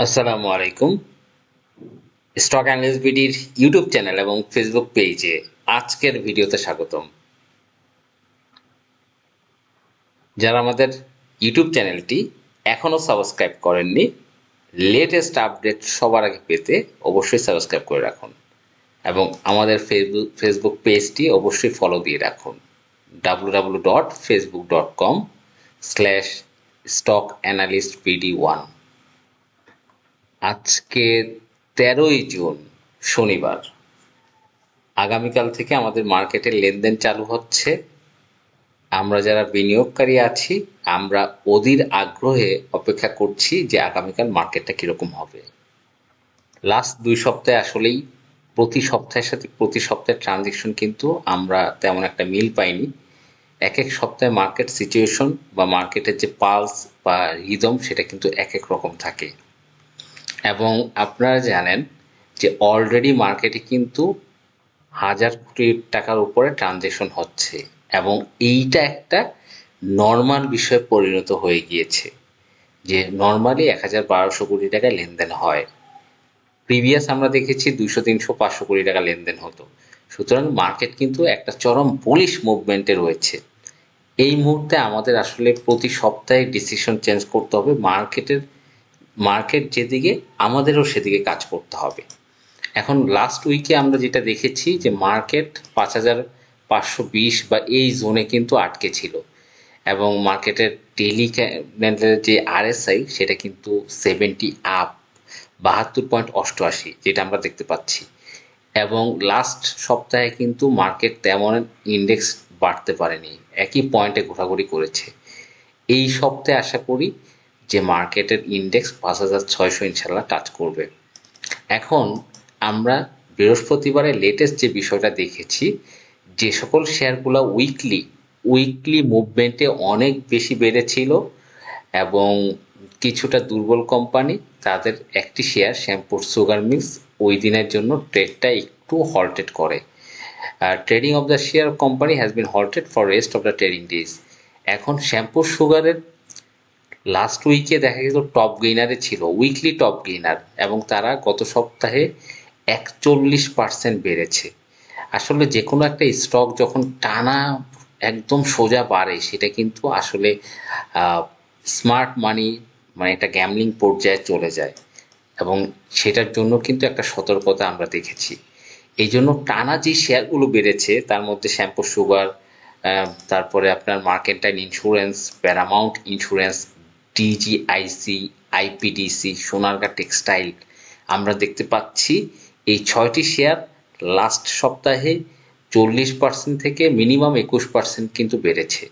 আসসালামু আলাইকুম। Stock analyst বিডির YouTube channel এবং ফেসবুক পেজে আজকের ভিডিওতে স্বাগতম। যারা আমাদের ইউটিউব চ্যানেলটি এখনো সাবস্ক্রাইব করেননি, লেটেস্ট আপডেট সবার আগে পেতে অবশ্যই সাবস্ক্রাইব করে রাখুন এবং আমাদের ফেসবুক পেজটি অবশ্যই ফলো দিয়ে রাখুন। www.facebook.com/stockanalyst.bd1। আজকে 13ই জুন, শনিবার। আগামীকাল থেকে আমাদের মার্কেটের লেনদেন চালু হচ্ছে। আমরা যারা বিনিয়োগকারী আছি, আমরা অধীর আগ্রহে অপেক্ষা করছি যে আগামীকাল মার্কেটটা কিরকম হবে। লাস্ট 2 সপ্তাহে আসলেই প্রতি সপ্তাহের সাথে প্রতি সপ্তাহের ট্রানজেকশন কিন্তু আমরা তেমন একটা মিল পাইনি। এক এক সপ্তাহে মার্কেট সিচুয়েশন বা মার্কেটের যে পালস বা রিদম সেটা কিন্তু এক এক রকম থাকে। এবং আপনারা জানেন যে অলরেডি মার্কেটে কিন্তু 1,000 কোটি টাকার উপরে ট্রানজেকশন হচ্ছে এবং এইটা একটা নর্মাল বিষয়ে পরিণত হয়ে গিয়েছে যে নর্মালি 1,000-1,200 কোটি টাকা লেনদেন হয়। প্রিভিয়াস আমরা দেখেছি 200, 300, 500 কোটি টাকা লেনদেন হতো। সুতরাং মার্কেট কিন্তু একটা চরম বুলিশ মুভমেন্টে রয়েছে। এই মুহূর্তে আমাদের আসলে প্রতি সপ্তাহে ডিসিশন চেঞ্জ করতে হবে। মার্কেট যেদিকে, আমাদেরও সেদিকে কাজ করতে হবে। এখন লাস্ট উইকে আমরা যেটা দেখেছি যে মার্কেট 5,520 বা এই জোনে কিন্তু আটকে ছিল এবং মার্কেটের ডেইলি ক্যান্ডেলের যে আরএসআই সেটা কিন্তু 70 আপ, 72.88 যেটা আমরা দেখতে পাচ্ছি। এবং লাস্ট সপ্তাহে কিন্তু মার্কেট তেমন ইন্ডেক্স বাড়তে পারেনি, একই পয়েন্টে ঘোরাঘুরি করেছে। এই সপ্তাহে আশা করি যে মার্কেটের ইন্ডেক্স 5,600 ইনশাল্লাহ টাচ করবে। এখন আমরা বৃহস্পতিবারে লেটেস্ট যে বিষয়টা দেখেছি, যে সকল শেয়ারগুলো উইকলি মুভমেন্টে অনেক বেশি বেড়েছিল এবং কিছুটা দুর্বল কোম্পানি, তাদের একটি শেয়ার শ্যামপুর সুগার মিলস ওই দিনের জন্য ট্রেডটা একটু হল্টেড করে। Trading of the share company has been halted for rest of the trading days. এখন শ্যামপুর সুগারের লাস্ট উইকে দেখা গেল টপ গেইনারে ছিল, উইকলি টপ গেইনার, এবং তারা গত সপ্তাহে 41% বেড়েছে। আসলে যে কোনো একটা স্টক যখন টানা একদম সোজা বাড়ে সেটা কিন্তু আসলে স্মার্ট মানি, মানে একটা গ্যামলিং পর্যায়ে চলে যায় এবং সেটার জন্য কিন্তু একটা সতর্কতা আমরা দেখেছি। এই জন্য টানা যে শেয়ারগুলো বেড়েছে তার মধ্যে শ্যাম্পু সুগার, তারপরে আপনার mercantile insurance, Paramount insurance, DGIC, IPDC, Sonargaon textile, আমরা দেখতে পাচ্ছি এই 6টি শেয়ার লাস্ট সপ্তাহে 40% থেকে মিনিমাম 21% কিন্তু বেড়েছে।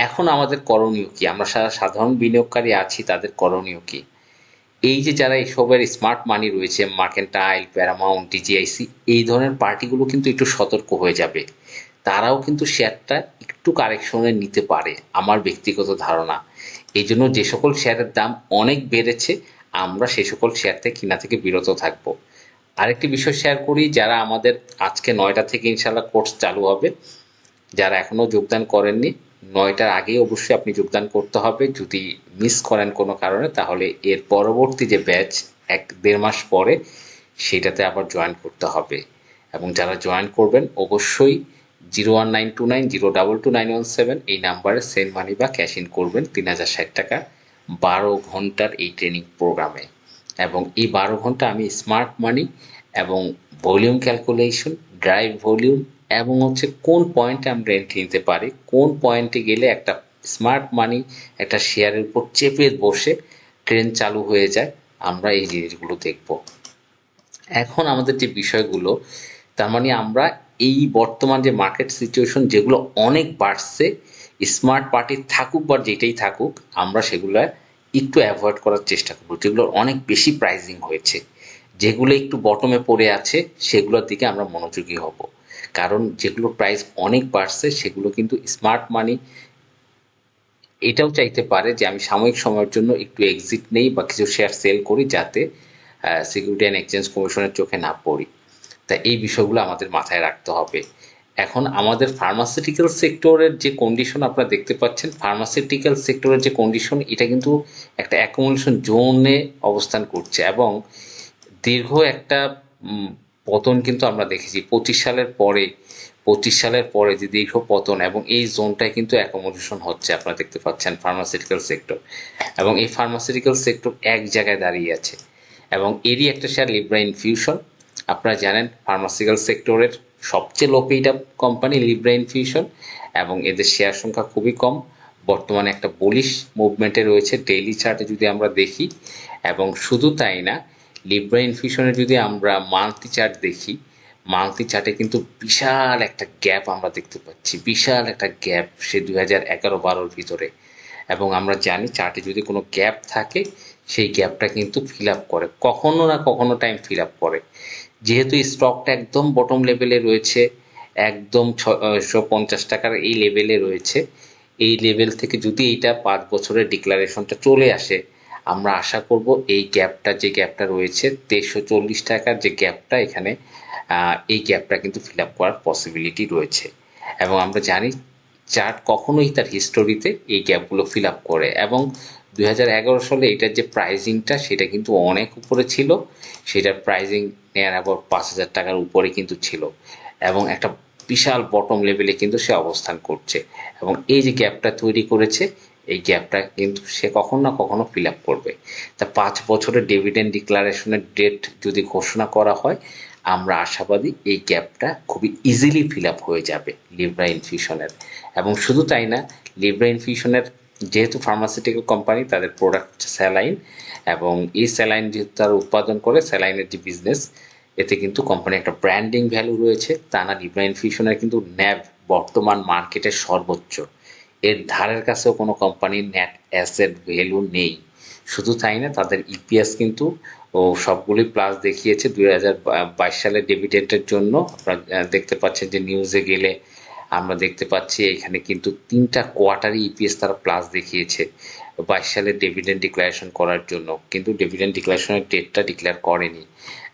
এখন আমাদের করণীয় কি? আমরা সাধারণ বিনিয়োগকারী আছি, তাদের করণীয় কি? এই যে যারা এসবের স্মার্ট মানি রয়েছে, মার্কেন্টাইল, প্যারামাউন্ট, ডিজিআইসি, এই ধরনের পার্টিগুলো কিন্তু একটু সতর্ক হয়ে যাবে। তারাও কিন্তু শেয়ারটা একটু কারেকশনে নিতে পারে, আমার ব্যক্তিগত ধারণা। এই জন্য যে সকল শেয়ারের দাম অনেক বেড়েছে, আমরা সে সকল শেয়ার থেকে কিনা থেকে বিরত থাকবো। আরেকটি বিষয় শেয়ার করি, যারা আমাদের আজকে 9টা থেকে ইনশাল্লাহ কোর্স চালু হবে, যারা এখনো যোগদান করেননি, 9টার আগেই অবশ্যই আপনি যোগদান করতে হবে। যদি মিস করেন কোনো কারণে, তাহলে এর পরবর্তী যে ব্যাচ 1-1.5 মাস পরে, সেটাতে আবার জয়েন করতে হবে। এবং যারা জয়েন করবেন অবশ্যই 019290222917 এই নাম্বারে সেন্ড মানি বা ক্যাশ ইন করবেন 3,060 টাকা 12 ঘন্টার এই ট্রেনিং প্রোগ্রামে। এবং এই 12 ঘন্টা আমি স্মার্ট মানি এবং ভলিউম ক্যালকুলেশন, ড্রাইভ ভলিউম, এবং হচ্ছে কোন পয়েন্টে আমরা এন্ট্রি নিতে পারি, কোন পয়েন্টে গেলে একটা স্মার্ট মানি একটা শেয়ারের উপর চেপে বসে ট্রেন চালু হয়ে যায়, আমরা এই জিনিসগুলো দেখব। এখন আমাদের যে বিষয়গুলো, তার মানে আমরা এই বর্তমান যে মার্কেট সিচুয়েশন যেগুলো অনেক বাড়ছে, স্মার্ট পার্টি থাকুক বা যেটাই থাকুক, আমরা সেগুলো একটু অ্যাভয়েড করার চেষ্টা করবো। যেগুলো অনেক বেশি প্রাইজিং হয়েছে, যেগুলো একটু বটমে পড়ে আছে, সেগুলোর দিকে আমরা মনোযোগী হব। কারণ যেগুলো প্রাইস অনেক বাড়ছে সেগুলো কিন্তু স্মার্ট মানি এটাও চাইতে পারে যে আমি সাময়িক সময়ের জন্য একটু এক্সিট নেই বা কিছু শেয়ার সেল করি, যাতে সিকিউরিটি অ্যান্ড এক্সচেঞ্জ কমিশনের চোখে না পড়ি। তা এই বিষয়গুলো আমাদের মাথায় রাখতে হবে। এখন আমাদের ফার্মাসিউটিক্যাল সেক্টরের যে কন্ডিশন আপনারা দেখতে পাচ্ছেন, ফার্মাসিউটিক্যাল সেক্টরের যে কন্ডিশন, এটা কিন্তু একটা অ্যাকুমুলেশন জোনে অবস্থান করছে এবং দীর্ঘ একটা পতন কিন্তু আমরা দেখেছি 25 সালের পরে যে দীর্ঘ পতন, এবং এই জোনটায় কিন্তু অ্যাকোমোডেশন হচ্ছে আপনারা দেখতে পাচ্ছেন ফার্মাসিউটিক্যাল সেক্টর, এবং এই ফার্মাসিউটিক্যাল সেক্টর এক জায়গায় দাঁড়িয়ে আছে। এবং এরই একটা শেয়ার লিব্রা ইনফিউশন। আপনারা জানেন ফার্মাসিউটিক্যাল সেক্টরের সবচেয়ে লো paid up company Libra infusion, এবং এদের শেয়ার সংখ্যা খুবই কম। বর্তমানে একটা বুলিশ মুভমেন্টে রয়েছে ডেইলি চার্টে যদি আমরা দেখি, এবং শুধু তাই না, লিব্রা ইনফিউশনের যদি আমরা মান্থলি চার্ট দেখি, মান্থলি চার্টে কিন্তু বিশাল একটা গ্যাপ আমরা দেখতে পাচ্ছি, বিশাল একটা গ্যাপ সে 2011-12 ভিতরে। এবং আমরা জানি চার্টে যদি কোনো গ্যাপ থাকে সেই গ্যাপটা কিন্তু ফিল আপ করে, কখনো না কখনো টাইম ফিল আপ করে। যেহেতু এই স্টকটা একদম বটম লেভেলে রয়েছে, একদম 650 টাকার এই লেভেলে রয়েছে, এই লেভেল থেকে যদি এইটা 5 বছরের ডিক্লারেশনটা চলে আসে, আমরা আশা করব এই গ্যাপটা, যে গ্যাপটা রয়েছে 2340 টাকার যে গ্যাপটা, এখানে এই গ্যাপটা কিন্তু ফিল আপ করার পসিবিলিটি রয়েছে। এবং আমরা জানি চার্ট কখনোই তার হিস্টোরিতে এই গ্যাপগুলো ফিল আপ করে, এবং 2011 সালে এটার যে প্রাইজিংটা সেটা কিন্তু অনেক উপরে ছিল, সেটার প্রাইজিং নেয়ার আবার 5000 টাকার উপরে কিন্তু ছিল, এবং একটা বিশাল বটম লেভেলে কিন্তু সে অবস্থান করছে। এবং এই যে গ্যাপটা তৈরি করেছে, এই গ্যাপটা কিন্তু সে কখনো না কখনো ফিল আপ করবে। তা 5 বছরের ডিভিডেন্ড ডিক্লারেশনের ডেট যদি ঘোষণা করা হয়, আমরা আশাবাদী এই গ্যাপটা খুবই ইজিলি ফিল আপ হয়ে যাবে লিব্রা ইনফিউশনের। এবং শুধু তাই না, লিব্রা ইনফিউশনের যেহেতু ফার্মাসিউটিক্যাল কোম্পানি, তাদের প্রোডাক্ট হচ্ছে স্যালাইন, এবং এই স্যালাইন যেহেতু তারা উৎপাদন করে, স্যালাইনের যে বিজনেস, এতে কিন্তু কোম্পানির একটা ব্র্যান্ডিং ভ্যালু রয়েছে। তা না, লিব্রা ইনফিউশনের কিন্তু ন্যাভ বর্তমান মার্কেটের সর্বোচ্চ, এর ধারের কাছেও কোনো কোম্পানির নেট অ্যাসেট ভ্যালু নেই। শুধু তাই না, তাদের ইপিএস কিন্তু সবগুলি প্লাস দেখিয়েছে 2022 সালের ডিভিডেন্টের জন্য। আপনারা দেখতে পাচ্ছেন যে নিউজে গেলে আমরা দেখতে পাচ্ছি এখানে কিন্তু 3টা কোয়ার্টারই ইপিএস তারা প্লাস দেখিয়েছে 22 সালের ডিভিডেন্ড ডিক্লারেশন করার জন্য, কিন্তু ডিভিডেন্ড ডিক্লারেশনের ডেটটা ডিক্লেয়ার করেনি।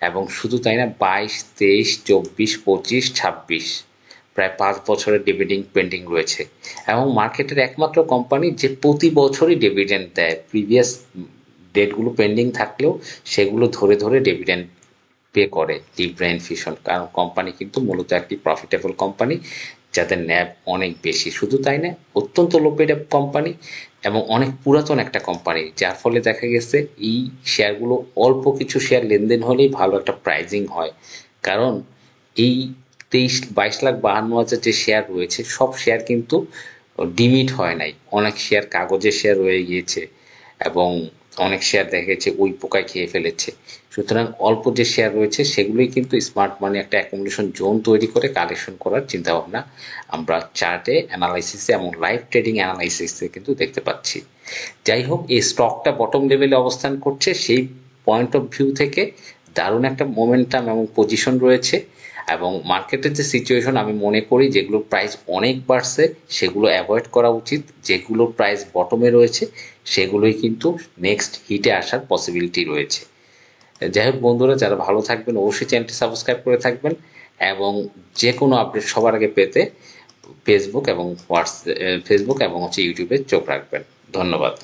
এবং শুধু তাই না, 22, 23, 24, 25, 26 প্রায় 5 বছরের ডিভিডেন্ড পেন্ডিং রয়েছে, এবং মার্কেটের একমাত্র কোম্পানি যে প্রতি বছরই ডিভিডেন্ড দেয়। প্রিভিয়াস ডেটগুলো পেন্ডিং থাকলেও সেগুলো ধরে ধরে ডিভিডেন্ড পে করে লিব্রা ইনফিউশন, কারণ কোম্পানি কিন্তু মূলত একটি প্রফিটেবল কোম্পানি যাদের ন্যাব অনেক বেশি। শুধু তাই না, অত্যন্ত লো পেইড আপ কোম্পানি এবং অনেক পুরাতন একটা কোম্পানি, যার ফলে দেখা গেছে এই শেয়ারগুলো অল্প কিছু শেয়ার লেনদেন হলেই ভালো একটা প্রাইজিং হয়। কারণ এই 22,52,000 যে শেয়ার রয়েছে, সব শেয়ার কিন্তু ডিমিট হয় নাই, অনেক শেয়ার কাগজের শেয়ার রয়ে গিয়েছে, এবং অনেক শেয়ার দেখা গেছে ওই পোকায় খেয়ে ফেলেছে। সুতরাং অল্প যে শেয়ার রয়েছে সেগুলোই কিন্তু স্মার্ট মানি একটা অ্যাকুমুলেশন জোন তৈরি করে কালেকশন করার চিন্তাভাবনা আমরা চার্টে, অ্যানালাইসিসে এবং লাইভ ট্রেডিং অ্যানালাইসিসে কিন্তু দেখতে পাচ্ছি। যাই হোক, এই স্টকটা বটম লেভেলে অবস্থান করছে, সেই পয়েন্ট অফ ভিউ থেকে দারুণ একটা মোমেন্টাম এবং পজিশন রয়েছে। এবং মার্কেটের যে সিচুয়েশন, আমি মনে করি যেগুলোর প্রাইস অনেক বাড়ছে সেগুলো অ্যাভয়েড করা উচিত, যেগুলোর প্রাইস বটমে রয়েছে সেগুলোই কিন্তু নেক্সট হিটে আসার পসিবিলিটি রয়েছে। যাই হোক বন্ধুরা, যারা ভালো থাকবেন অবশ্যই চ্যানেলটি সাবস্ক্রাইব করে থাকবেন, এবং যে কোনো আপডেট সবার আগে পেতে ফেসবুক এবং ইউটিউবে চোখ রাখবেন। ধন্যবাদ।